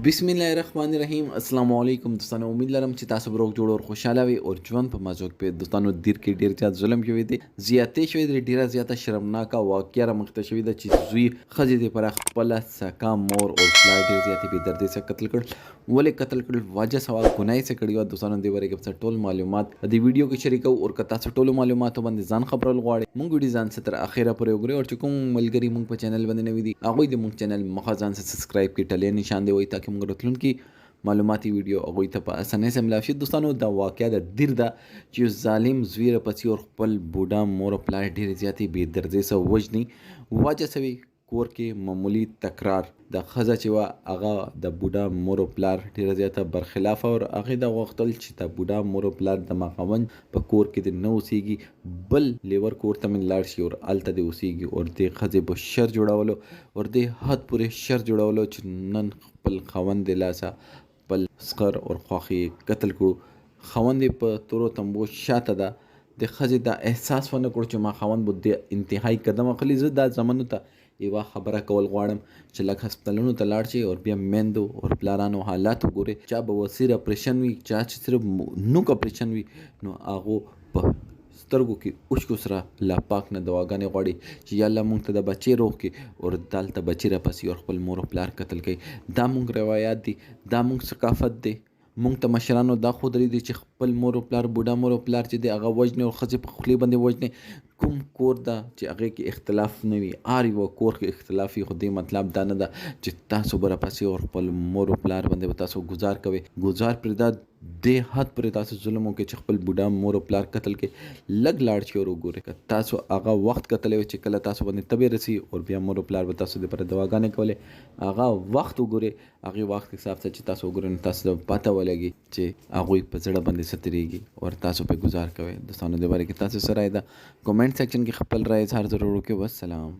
बिस्मिल्लाहिर्रहमानिर्रहीम अस्सलाम वालेकुम दोस्तों। उम्मीद लरम چې تاسو بروک جوړ او خوشاله وي او ژوند په مزوق په دوستانو دیر کې ډیر زیات ظلم شوی دی، زیاتې شوی دی، ډیره زیاته شرمناکه واقعه رامخته شوې ده چې زوی ښځې دې پر خپله سکا مور او پلار ډېر زیاتې بې دردۍ سره قتل کړ. ولې قتل کړل، وجه سوال ګناه یې څه کړې وه دوستانو، دې باره کې به ټول معلومات د ویډیو کې شریکو. او که تاسو ټولو معلوماتو باندې ځان خبرول غواړئ، موږ ویډیو ځان څه تر اخره پورې وګورئ. او چې کوم ملګري موږ په چینل باندې نوي دي هغوی د موږ چینل مخه ځان سره سبسکرایب کړي، ټلې نشان دی وایي تاکې موږ راتلونکي معلوماتي ویډیو هغوی ته په اسانۍ سره ملاو شي. دوستانو دا واقعه د دیر ده چې یو ظالم زوی راپسې اور خپل بوډا مور او پلار ډېرې زیاتې بې دردۍ سره وژني. وجه څه وي، کور کې معمولي تکرار. د ښځه چې وه هغه د بوډا مور او پلار ډېره زیاته برخلافه او هغې دا غوښتل چې د بوډا مور او پلار د خاوند په کور کې دې نه اوسېږي، بل لیور کور ته مې لاړ شي او هلته دې اوسېږي. او دې ښځې به شر جوړولو او دې حد پورې شر جوړولو چې نن خپل خاوند د لاسه خپل سخر او خواښې قتل کړو. خاوند یې په تورو تمبو شاته ده. د ښځې دا احساس ونه کړو چې ما خاوند به د انتهایی قدم اخلي. زه دا زمانو ته یوه خبره کول غواړم چې لږ هسپتالونو ته لاړ شئ او بیا میندو او پلارانو حالات وګورئ. چا به وسیر اپریشن وي، چا چې صرف نوک اپریشن وي، نو هغو په سترګو کې اوښکو سره لا پاک نه دعاګانې غواړي چې یا الله مونږ ته د بچې روغ کړي او دلته بچې راپسې او خپل مور او پلار قتل کوي. دا مونږ روایات دي، دا مونږ ثقافت دی. مونږ ته مشرانو دا ښودلی دی چې خپل مور او پلار، بوډا مور او پلار چې دی هغه وژنې او ښځې په خولې باندې وژنې. کوم کور ده چې هغې کې اختلاف نه وي، هر یوه کور کې اختلاف وي، خو دې مطلب دا نه ده چې تاسو به راپسې او خپل مور او پلار باندې به تاسو ګزار کوئ. ګزار پرېږده، دې حد پورې تاسو ظلم وکړئ چې خپل بوډا مور او پلار قتل کړئ. لږ لاړ شئ او وګورئ، که تاسو هغه وخت کتلی وی چې کله تاسو باندې تبې رسي او بیا مور او پلار به تاسو دپاره دواګانې کولې، هغه وخت وګورئ. هغې وخت حساب سره چې تاسو وګورئ نو تاسو ته پته ولګي چې هغوی په زړه باندې څه تېرېږي او تاسو پرې ګزار کوئ. دوستانو دې باره کې تاسو څه رایه ده، کومنټ سیکشن کې خپل رایې اظهار ضرور وکړئ. والسلام.